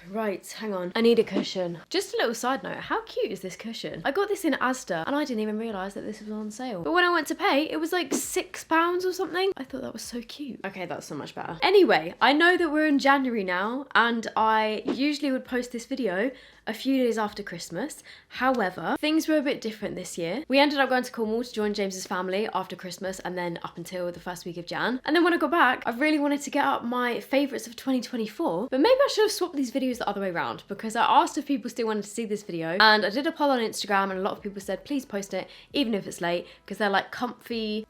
Right, hang on. I need a cushion. Just a little side note, how cute is this cushion? I got this in Asda and I didn't even realise that this was on sale. But when I went to pay, it was like £6 or something. I thought that was so cute. Okay, that's so much better. Anyway, I know that we're in January now and I usually would post this video a few days after Christmas. However, things were a bit different this year. We ended up going to Cornwall to join James's family after Christmas and then up until the first week of Jan. And then when I got back, I really wanted to get up my favourites of 2024, but maybe I should have swapped these videos the other way around because I asked if people still wanted to see this video and I did a poll on Instagram and a lot of people said please post it even if it's late because they're like comforting,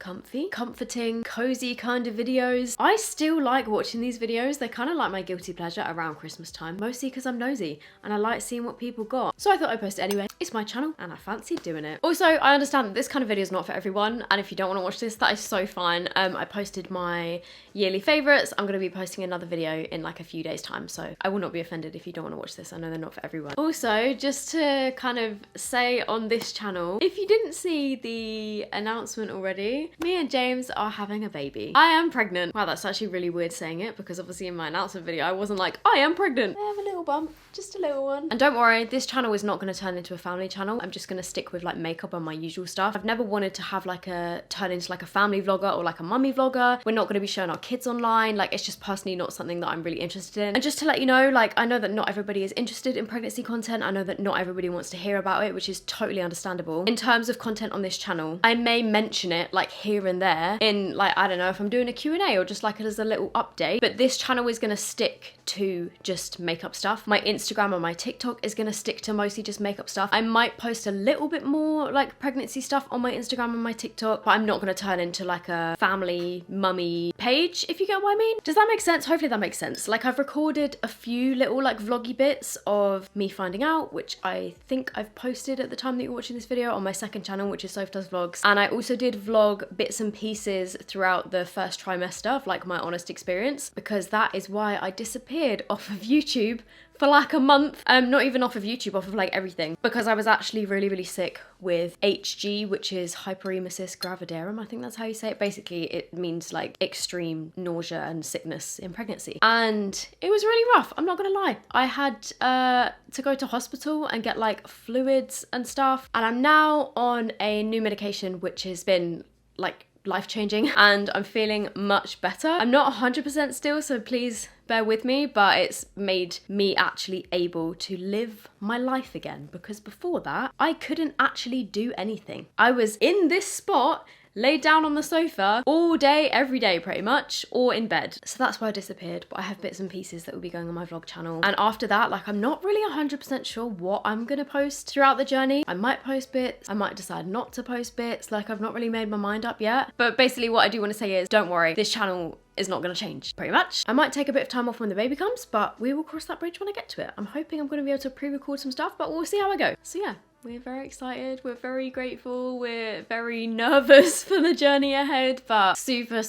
cozy kind of videos. I still like watching these videos. They're kind of like my guilty pleasure around Christmas time, mostly because I'm nosy and I like seeing what people got. So I thought I'd post it anyway. It's my channel and I fancied doing it. Also, I understand that this kind of video is not for everyone and if you don't want to watch this, that is so fine. I posted my yearly favourites. I'm going to be posting another video in like a few days time, so I will not be offended if you don't want to watch this. I know they're not for everyone. Also, just to kind of say on this channel, if you didn't see the announcement already, me and James are having a baby. I am pregnant. Wow, that's actually really weird saying it because obviously in my announcement video I wasn't like, I am pregnant. I have a little bump, just a little one. And don't worry, this channel is not going to turn into a family channel. I'm just going to stick with like makeup and my usual stuff. I've never wanted to have like turn into like a family vlogger or like a mummy vlogger. We're not going to be showing our kids online. Like it's just personally not something that I'm really interested in. And just to let you know, like I know that not everybody is interested in pregnancy content. I know that not everybody wants to hear about it, which is totally understandable. In terms of content on this channel, I may mention it like here and there in like, I don't know, if I'm doing a Q&A or just like as a little update, but this channel is going to stick to just makeup stuff. My Instagram and my TikTok is going to stick to mostly just makeup stuff. I might post a little bit more like pregnancy stuff on my Instagram and my TikTok, but I'm not going to turn into like a family mummy page, if you get what I mean. Does that make sense? Hopefully that makes sense. Like I've recorded a few little like vloggy bits of me finding out, which I think I've posted at the time that you're watching this video on my second channel, which is SOPH Does Vlogs. And I also did vlog bits and pieces throughout the first trimester of like my honest experience, because that is why I disappeared off of YouTube for like a month. Not even off of YouTube, off of like everything, because I was actually really sick with HG, which is hyperemesis gravidarum. I think that's how you say it. Basically, it means like extreme nausea and sickness in pregnancy. And it was really rough, I'm not gonna lie. I had to go to hospital and get like fluids and stuff. And I'm now on a new medication, which has been like life-changing and I'm feeling much better. I'm not 100% still, so please bear with me, but it's made me actually able to live my life again, because before that I couldn't actually do anything. I was in this spot laid down on the sofa all day, every day pretty much, or in bed. So that's why I disappeared, but I have bits and pieces that will be going on my vlog channel. And after that, like I'm not really 100% sure what I'm gonna post throughout the journey. I might post bits, I might decide not to post bits, like I've not really made my mind up yet. But basically what I do want to say is, don't worry, this channel is not going to change, pretty much. I might take a bit of time off when the baby comes, but we will cross that bridge when I get to it. I'm hoping I'm going to be able to pre-record some stuff, but we'll see how I go. So yeah, we're very excited, we're very grateful, we're very nervous for the journey ahead, but super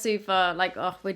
like, oh, we're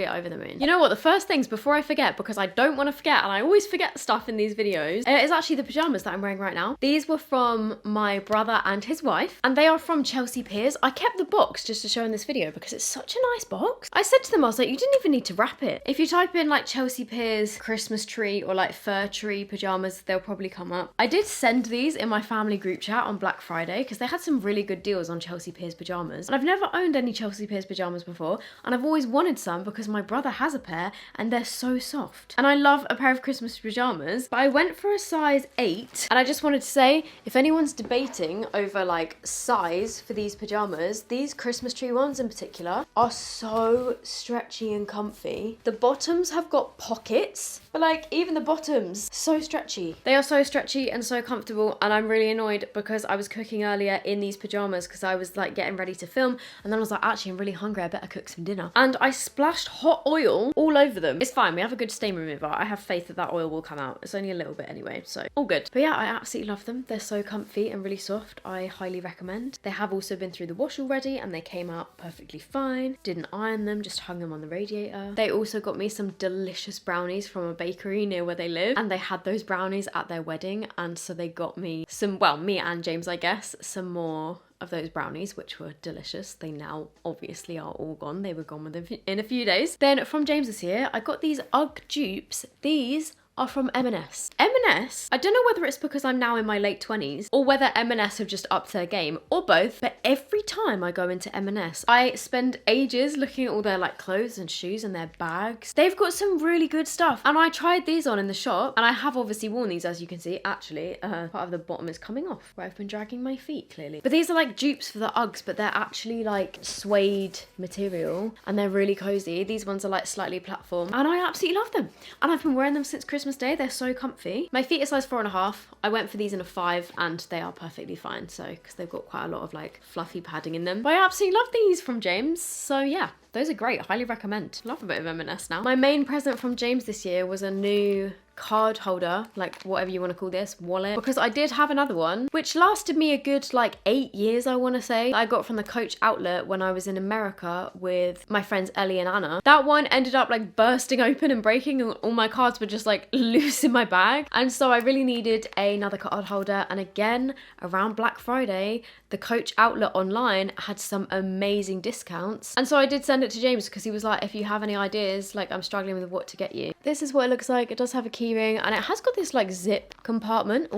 over the moon. You know what, the first things before I forget, because I don't want to forget and I always forget stuff in these videos, is actually the pajamas that I'm wearing right now. These were from my brother and his wife, and they are from Chelsea Piers. I kept the box just to show in this video because it's such a nice box. I said to them, I was like, you didn't even need to wrap it. If you type in like Chelsea Piers Christmas tree or like fir tree pajamas, they'll probably come up. I did send these in my family group chat on Black Friday because they had some really good deals on Chelsea Piers pajamas. And I've never owned any Chelsea Piers pajamas before, and I've always wanted some because my brother has a pair and they're so soft. And I love a pair of Christmas pajamas, but I went for a size 8. And I just wanted to say, if anyone's debating over like size for these pajamas, these Christmas tree ones in particular are so stretchy and comfy. The bottoms have got pockets, but like even the bottoms, so stretchy. They are so stretchy and so comfortable, and I'm really annoyed because I was cooking earlier in these pajamas because I was like getting ready to film, and then I was like, actually I'm really hungry, I better cook some dinner. And I splashed hot oil all over them. It's fine, we have a good stain remover. I have faith that that oil will come out. It's only a little bit anyway, so all good. But yeah, I absolutely love them. They're so comfy and really soft. I highly recommend. They have also been through the wash already and they came out perfectly fine. Didn't iron them, just hung them on the radiator. They also got me some delicious brownies from a bakery near where they live, and they had those brownies at their wedding, and so they got me some, well, me and James I guess, some more of those brownies, which were delicious. They now obviously are all gone. They were gone within in a few days. Then from James this year, I got these UGG dupes. These are from M&S. M&S, I don't know whether it's because I'm now in my late 20s or whether M&S have just upped their game or both, but every time I go into M&S, I spend ages looking at all their like clothes and shoes and their bags. They've got some really good stuff, and I tried these on in the shop, and I have obviously worn these, as you can see. Actually, part of the bottom is coming off where I've been dragging my feet, clearly. But these are like dupes for the Uggs, but they're actually like suede material, and they're really cozy. These ones are like slightly platform, and I absolutely love them. And I've been wearing them since Christmas Day. They're so comfy. My feet are size 4.5. I went for these in a 5, and they are perfectly fine. So, because they've got quite a lot of like fluffy padding in them. But I absolutely love these from James. So yeah, those are great. Highly recommend. Love a bit of M&S now. My main present from James this year was a new card holder, like whatever you want to call this, wallet, because I did have another one which lasted me a good like 8 years, I want to say. I got from the Coach outlet when I was in America with my friends Ellie and Anna. That one ended up like bursting open and breaking, and all my cards were just like loose in my bag, and so I really needed another card holder. And again, around Black Friday, the Coach outlet online had some amazing discounts, and so I did send it to James because he was like, if you have any ideas, like I'm struggling with what to get you. This is what it looks like. It does have a key ring, and it has got this like zip compartment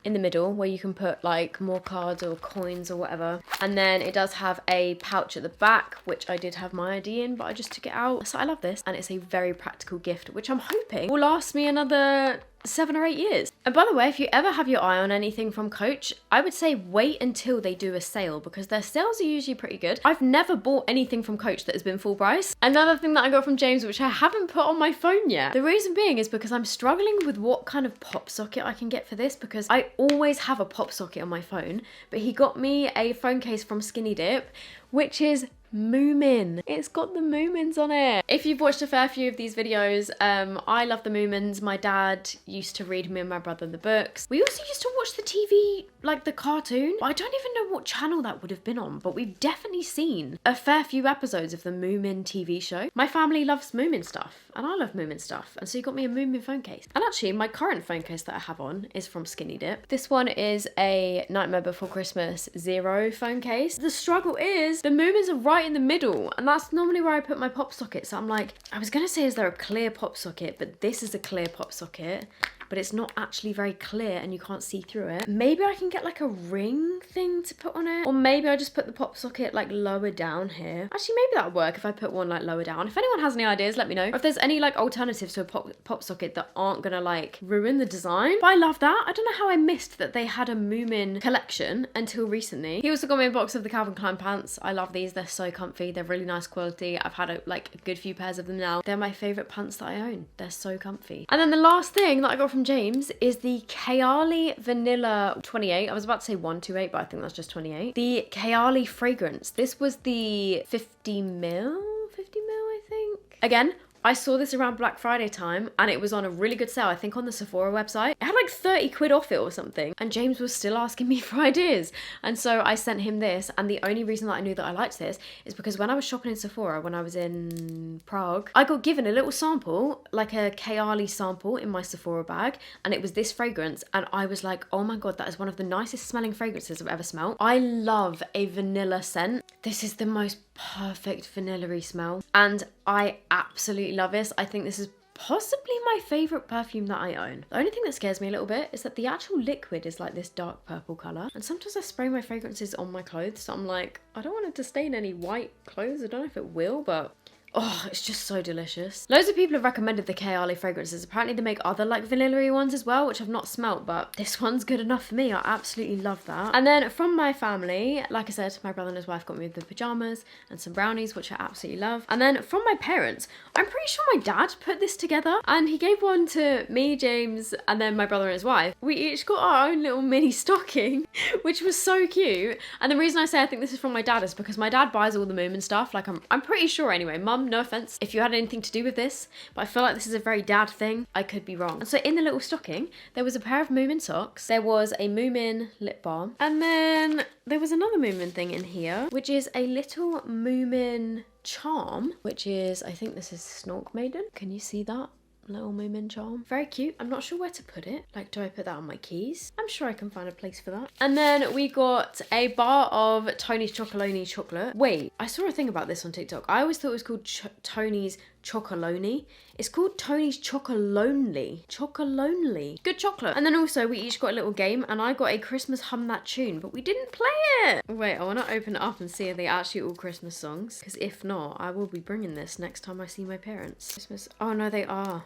in the middle where you can put like more cards or coins or whatever, and then it does have a pouch at the back which I did have my ID in, but I just took it out. So I love this, and it's a very practical gift which I'm hoping will last me another 7 or 8 years. And by the way, if you ever have your eye on anything from Coach, I would say wait until they do a sale, because their sales are usually pretty good. I've never bought anything from Coach that has been full price. Another thing that I got from James, which I haven't put on my phone yet, the reason being is because I'm struggling with what kind of pop socket I can get for this, because I always have a pop socket on my phone, but he got me a phone case from Skinny Dip, which is Moomin. It's got the Moomins on it. If you've watched a fair few of these videos, I love the Moomins. My dad used to read me and my brother the books. We also used to watch the TV, like the cartoon. I don't even know what channel that would have been on, but we've definitely seen a fair few episodes of the Moomin TV show. My family loves Moomin stuff, and I love Moomin stuff, and so he got me a Moomin phone case. And actually, my current phone case that I have on is from Skinny Dip. This one is a Nightmare Before Christmas Zero phone case. The struggle is the Moomins are right in the middle, and that's normally where I put my pop socket. So I'm like, I was gonna say, is there a clear pop socket? But this is a clear pop socket, but it's not actually very clear and you can't see through it. Maybe I can get like a ring thing to put on it, or maybe I just put the pop socket like lower down here. Actually, maybe that would work if I put one like lower down. If anyone has any ideas, let me know. Or if there's any like alternatives to a pop socket that aren't gonna like ruin the design. But I love that. I don't know how I missed that they had a Moomin collection until recently. He also got me a box of the Calvin Klein pants. I love these. They're so comfy. They're really nice quality. I've had a good few pairs of them now. They're my favorite pants that I own. They're so comfy. And then the last thing that I got from James is the Kayali Vanilla 28. I was about to say 128, but I think that's just 28. The Kayali fragrance. This was the 50 mil, I think. Again, I saw this around Black Friday time, and it was on a really good sale, I think on the Sephora website. It had like 30 quid off it or something, and James was still asking me for ideas. And so I sent him this, and the only reason that I knew that I liked this is because when I was shopping in Sephora, when I was in Prague, I got given a little sample, like a Kayali sample in my Sephora bag, and it was this fragrance, and I was like, oh my god, that is one of the nicest smelling fragrances I've ever smelled. I love a vanilla scent. This is the most perfect vanilla-y smell, and I absolutely love this. I think this is possibly my favourite perfume that I own. The only thing that scares me a little bit is that the actual liquid is like this dark purple colour, and sometimes I spray my fragrances on my clothes, so I'm like, I don't want it to stain any white clothes. I don't know if it will, but oh, it's just so delicious. Loads of people have recommended the Kayali fragrances. Apparently they make other like vanilla-y ones as well, which I've not smelt, but this one's good enough for me. I absolutely love that. And then from my family, like I said, my brother and his wife got me the pyjamas and some brownies, which I absolutely love. And then from my parents, I'm pretty sure my dad put this together, and he gave one to me, James, and then my brother and his wife. We each got our own little mini stocking, which was so cute. And the reason I say I think this is from my dad is because my dad buys all the Moomin stuff. Like I'm pretty sure anyway. Mum, no offense if you had anything to do with this, but I feel like this is a very dad thing. I could be wrong. And so in the little stocking, there was a pair of Moomin socks, there was a Moomin lip balm, and then there was another Moomin thing in here, which is a little Moomin charm, which is, I think this is Snork Maiden. Can you see that? Little Moomin charm. Very cute. I'm not sure where to put it. Like, do I put that on my keys? I'm sure I can find a place for that. And then we got a bar of Tony's Chocolonely chocolate. Wait, I saw a thing about this on TikTok. I always thought it was called Tony's Chocolonely. It's called Tony's Chocolonely. Chocolonely. Good chocolate. And then also we each got a little game, and I got a Christmas Hum That Tune, but we didn't play it. Wait, I want to open it up and see if they actually all Christmas songs. Because if not, I will be bringing this next time I see my parents. Christmas. Oh no, they are.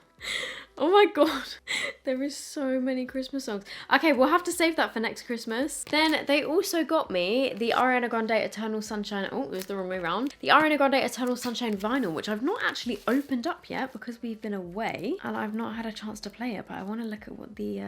Oh my god, there is so many Christmas songs. Okay, we'll have to save that for next Christmas. Then they also got me the Ariana Grande Eternal Sunshine. Oh, it was the wrong way around. The Ariana Grande Eternal Sunshine vinyl, which I've not actually opened up yet because we've been away and I've not had a chance to play it, but I want to look at what the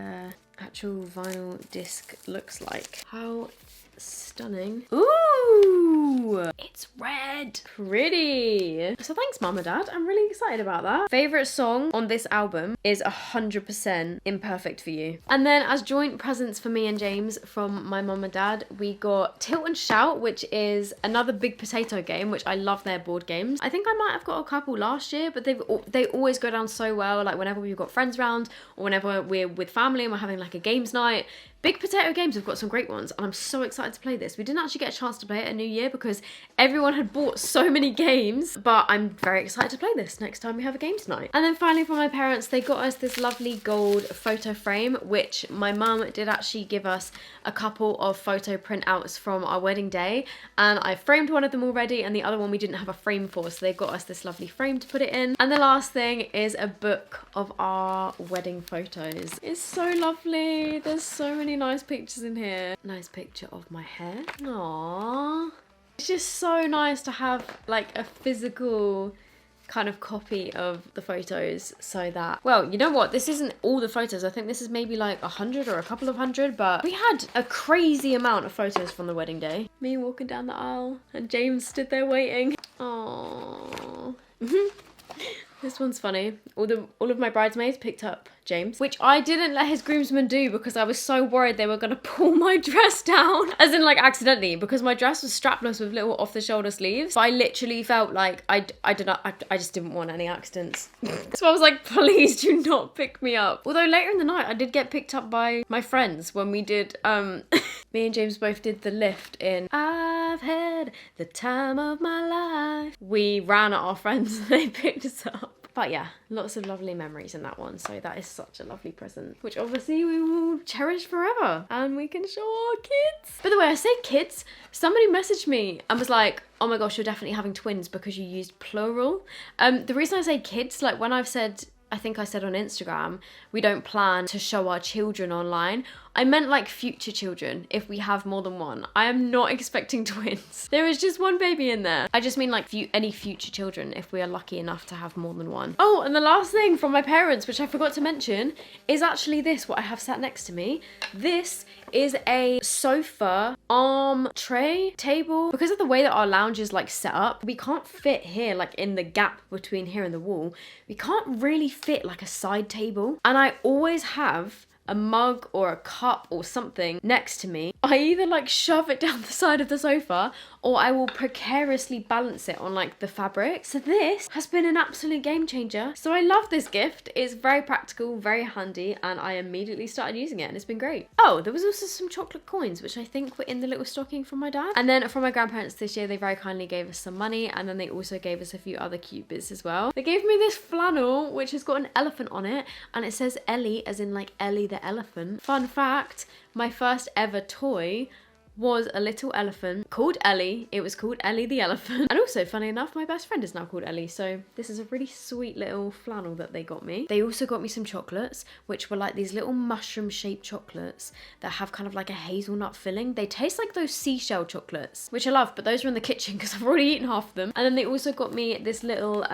actual vinyl disc looks like. How stunning. Ooh, it's red. Pretty. So thanks, Mum and Dad. I'm really excited about that. Favorite song on this album is 100% Imperfect for You. And then as joint presents for me and James from my mum and dad, we got Tilt and Shout, which is another big potato game, which I love their board games. I think I might have got a couple last year, but they always go down so well. Like whenever we've got friends around or whenever we're with family and we're having like a games night. Big Potato Games have got some great ones, and I'm so excited to play this. We didn't actually get a chance to play it at New Year because everyone had bought so many games, but I'm very excited to play this next time we have a games night. And then finally from my parents, they got us this lovely gold photo frame, which my mum did actually give us a couple of photo printouts from our wedding day, and I framed one of them already, and the other one we didn't have a frame for, so they got us this lovely frame to put it in. And the last thing is a book of our wedding photos. It's so lovely. There's so many nice pictures in here. Nice picture of my hair. Aww. It's just so nice to have like a physical kind of copy of the photos so that, well, you know what? This isn't all the photos. I think this is maybe like 100 or a couple of hundred, but we had a crazy amount of photos from the wedding day. Me walking down the aisle and James stood there waiting. Aww. This one's funny. All of my bridesmaids picked up James, which I didn't let his groomsmen do because I was so worried they were gonna pull my dress down, as in like accidentally, because my dress was strapless with little off the shoulder sleeves. But I literally felt like I just didn't want any accidents. So I was like, please do not pick me up. Although later in the night I did get picked up by my friends when we did me and James both did the lift in I've Had the Time of My Life. We ran at our friends and they picked us up. But yeah, lots of lovely memories in that one. So that is such a lovely present, which obviously we will cherish forever and we can show our kids. By the way, I say kids, somebody messaged me and was like, oh my gosh, you're definitely having twins because you used plural. The reason I say kids, like when I've said, I think I said on Instagram, we don't plan to show our children online, I meant like future children if we have more than one. I am not expecting twins. There is just one baby in there. I just mean like any future children if we are lucky enough to have more than one. Oh, and the last thing from my parents, which I forgot to mention, is actually this, what I have sat next to me. This is a sofa arm tray table. Because of the way that our lounge is like set up, we can't fit here, like in the gap between here and the wall. We can't really fit like a side table. And I always have a mug or a cup or something next to me. I either like shove it down the side of the sofa or I will precariously balance it on like the fabric. So this has been an absolute game changer. So I love this gift. It's very practical, very handy, and I immediately started using it and it's been great. Oh, there was also some chocolate coins, which I think were in the little stocking from my dad. And then from my grandparents this year, they very kindly gave us some money, and then they also gave us a few other cute bits as well. They gave me this flannel, which has got an elephant on it, and it says Ellie, as in like Ellie the elephant. Fun fact, my first ever toy was a little elephant called Ellie. It was called Ellie the elephant. And also, funny enough, my best friend is now called Ellie. So this is a really sweet little flannel that they got me. They also got me some chocolates, which were like these little mushroom shaped chocolates that have kind of like a hazelnut filling. They taste like those seashell chocolates, which I love, but those are in the kitchen because I've already eaten half of them. And then they also got me this little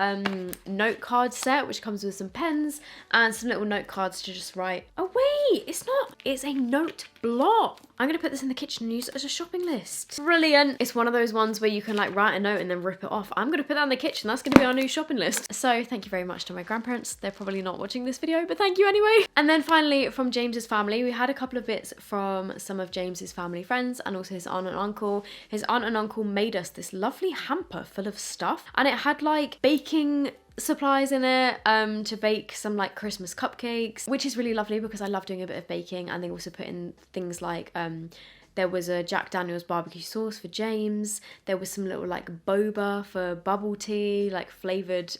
note card set, which comes with some pens and some little note cards to just write. Oh wait, it's not. It's a note block. I'm gonna put this in the kitchen and use it as a shopping list. Brilliant. It's one of those ones where you can like write a note and then rip it off. I'm gonna put that in the kitchen. That's gonna be our new shopping list. So thank you very much to my grandparents. They're probably not watching this video, but thank you anyway. And then finally from James's family, we had a couple of bits from some of James's family friends and also his aunt and uncle. His aunt and uncle made us this lovely hamper full of stuff, and it had like baking supplies in it to bake some like Christmas cupcakes, which is really lovely because I love doing a bit of baking. And they also put in things like There was a Jack Daniel's barbecue sauce for James. There was some little like boba for bubble tea, like flavoured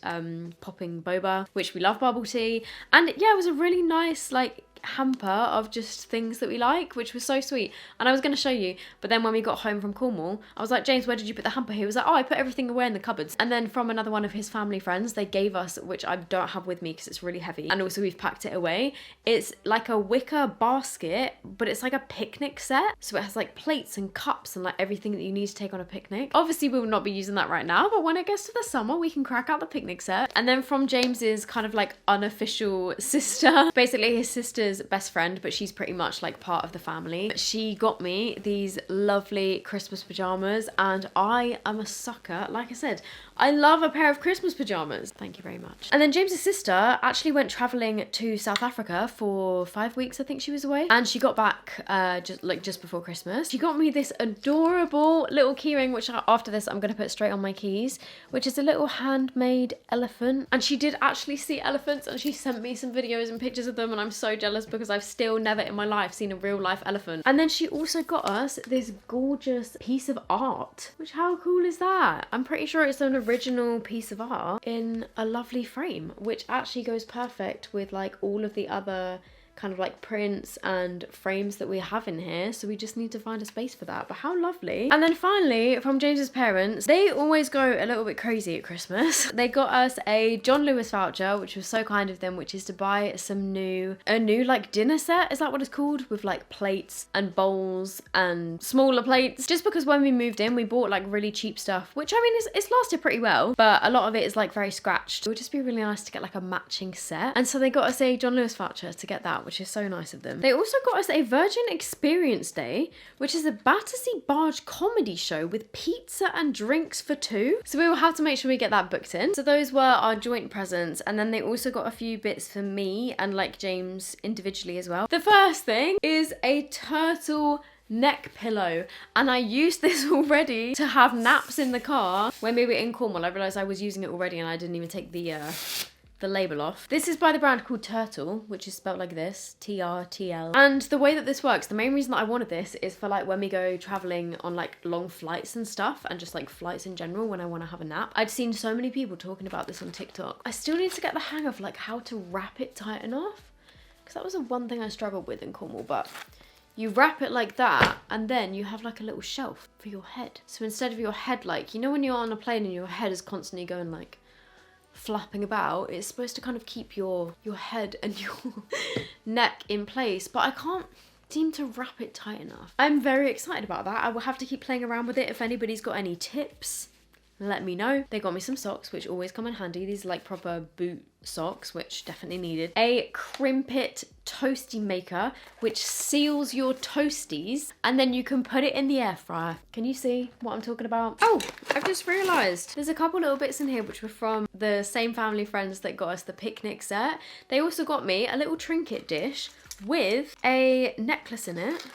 popping boba, which we love bubble tea. And yeah, it was a really nice like hamper of just things that we like, which was so sweet. And I was going to show you, but then when we got home from Cornwall, I was like, James, where did you put the hamper? He was like, oh, I put everything away in the cupboards. And then from another one of his family friends, they gave us, which I don't have with me because it's really heavy, and also we've packed it away, it's like a wicker basket, but it's like a picnic set, so it has like plates and cups and like everything that you need to take on a picnic. Obviously we will not be using that right now, but when it gets to the summer, we can crack out the picnic set. And then from James's kind of like unofficial sister, basically his sister's best friend, but she's pretty much like part of the family, she got me these lovely Christmas pajamas, and I am a sucker. Like I said, I love a pair of Christmas pajamas. Thank you very much. And then James's sister actually went traveling to South Africa for 5 weeks, I think she was away, and she got back just before Christmas. She got me this adorable little keyring, which after this I'm gonna put straight on my keys, which is a little handmade elephant. And she did actually see elephants, and she sent me some videos and pictures of them, and I'm so jealous because I've still never in my life seen a real life elephant. And then she also got us this gorgeous piece of art, which how cool is that? I'm pretty sure it's an original piece of art in a lovely frame, which actually goes perfect with like all of the other kind of like prints and frames that we have in here, so we just need to find a space for that. But how lovely. And then finally, from James's parents, they always go a little bit crazy at Christmas. They got us a John Lewis voucher, which was so kind of them, which is to buy a new like dinner set, is that what it's called, with like plates and bowls and smaller plates, just because when we moved in we bought like really cheap stuff, which I mean it's lasted pretty well, but a lot of it is like very scratched. It would just be really nice to get like a matching set, and so they got us a John Lewis voucher to get that, which is so nice of them. They also got us a Virgin Experience Day, which is a Battersea Barge comedy show with pizza and drinks for two. So we will have to make sure we get that booked in. So those were our joint presents, and then they also got a few bits for me and like James individually as well. The first thing is a turtle neck pillow, and I used this already to have naps in the car when we were in Cornwall. I realised I was using it already and I didn't even take the label off. This is by the brand called Turtle, which is spelled like this, TRTL. And the way that this works, the main reason that I wanted this is for like when we go traveling on like long flights and stuff, and just like flights in general when I want to have a nap. I'd seen so many people talking about this on TikTok. I still need to get the hang of like how to wrap it tight enough, because that was the one thing I struggled with in Cornwall. But you wrap it like that, and then you have like a little shelf for your head. So instead of your head, like, you know when you're on a plane and your head is constantly going like flapping about, it's supposed to kind of keep your head and your neck in place, but I can't seem to wrap it tight enough. I'm very excited about that. I will have to keep playing around with it. If anybody's got any tips, let me know. They got me some socks, which always come in handy. These are like proper boot socks, which definitely needed. A Crimpet toasty maker, which seals your toasties, and then you can put it in the air fryer. Can you see what I'm talking about? Oh, I've just realised there's a couple little bits in here which were from the same family friends that got us the picnic set. They also got me a little trinket dish with a necklace in it,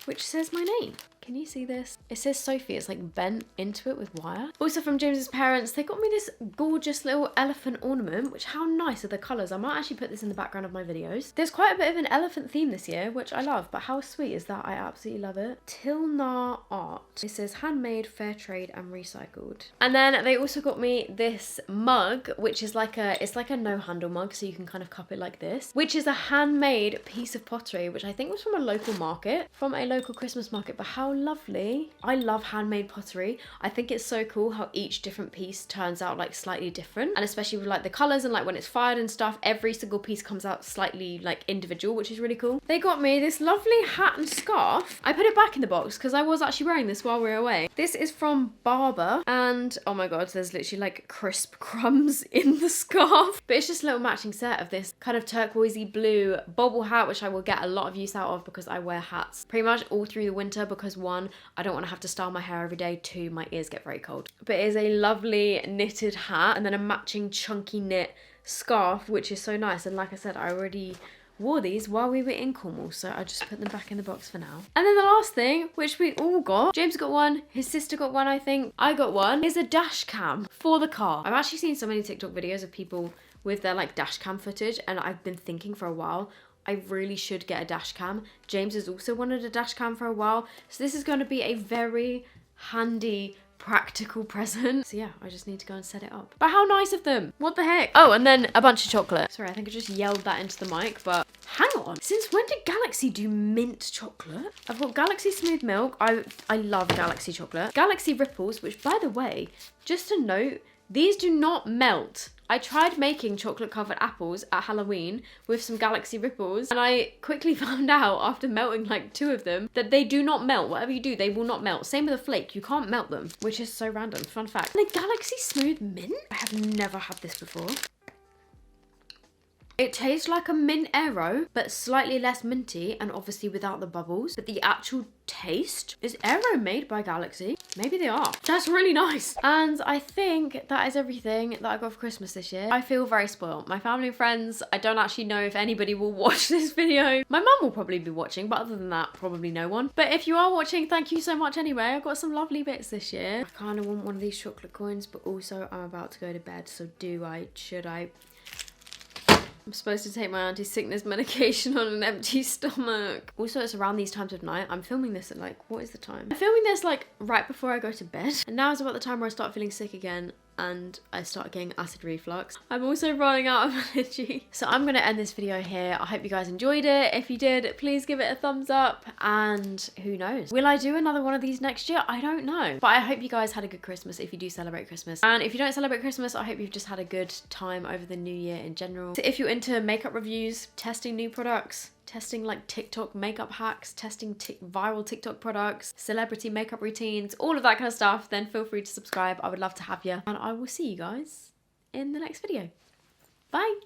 which says my name. Can you see this? It says Sophie. It's like bent into it with wire. Also from James's parents, they got me this gorgeous little elephant ornament, which how nice are the colours. I might actually put this in the background of my videos. There's quite a bit of an elephant theme this year, which I love, but how sweet is that? I absolutely love it. Tilnar Art. It says handmade, fair trade and recycled. And then they also got me this mug, which is like it's like a no handle mug, so you can kind of cup it like this, which is a handmade piece of pottery, which I think was from a local market, from a local Christmas market. But how lovely. I love handmade pottery. I think it's so cool how each different piece turns out like slightly different, and especially with like the colours and like when it's fired and stuff, every single piece comes out slightly like individual, which is really cool. They got me this lovely hat and scarf. I put it back in the box because I was actually wearing this while we were away. This is from Barber, and oh my god, there's literally like crisp crumbs in the scarf, but it's just a little matching set of this kind of turquoisey blue bobble hat, which I will get a lot of use out of because I wear hats pretty much all through the winter, because one, I don't want to have to style my hair every day, two, my ears get very cold. But it is a lovely knitted hat, and then a matching chunky knit scarf, which is so nice. And like I said, I already wore these while we were in Cornwall, so I just put them back in the box for now. And then the last thing, which we all got, James got one, his sister got one, I think, I got one, is a dash cam for the car. I've actually seen so many TikTok videos of people with their like dash cam footage, and I've been thinking for a while I really should get a dash cam. James has also wanted a dash cam for a while. So this is going to be a very handy, practical present. So yeah, I just need to go and set it up. But how nice of them. What the heck? Oh, and then a bunch of chocolate. Sorry, I think I just yelled that into the mic, but hang on. Since when did Galaxy do mint chocolate? I've got Galaxy Smooth Milk. I love Galaxy chocolate. Galaxy Ripples, which by the way, just a note, these do not melt. I tried making chocolate covered apples at Halloween with some Galaxy Ripples, and I quickly found out after melting like 2 of them that they do not melt. Whatever you do, they will not melt. Same with a flake, you can't melt them, which is so random. Fun fact. And a Galaxy Smooth Mint? I have never had this before. It tastes like a mint Aero, but slightly less minty and obviously without the bubbles. But the actual taste, is Aero made by Galaxy? Maybe they are. That's really nice. And I think that is everything that I got for Christmas this year. I feel very spoiled. My family and friends, I don't actually know if anybody will watch this video. My mum will probably be watching, but other than that, probably no one. But if you are watching, thank you so much anyway. I've got some lovely bits this year. I kind of want one of these chocolate coins, but also I'm about to go to bed. So should I? I'm supposed to take my anti-sickness medication on an empty stomach. Also, it's around these times of night. I'm filming this at like, what is the time? I'm filming this like right before I go to bed. And now is about the time where I start feeling sick again and I start getting acid reflux. I'm also running out of energy. So I'm gonna end this video here. I hope you guys enjoyed it. If you did, please give it a thumbs up. And who knows? Will I do another one of these next year? I don't know. But I hope you guys had a good Christmas if you do celebrate Christmas. And if you don't celebrate Christmas, I hope you've just had a good time over the new year in general. So if you're into makeup reviews, testing new products, testing like TikTok makeup hacks, testing viral TikTok products, celebrity makeup routines, all of that kind of stuff, then feel free to subscribe. I would love to have you. And I will see you guys in the next video. Bye.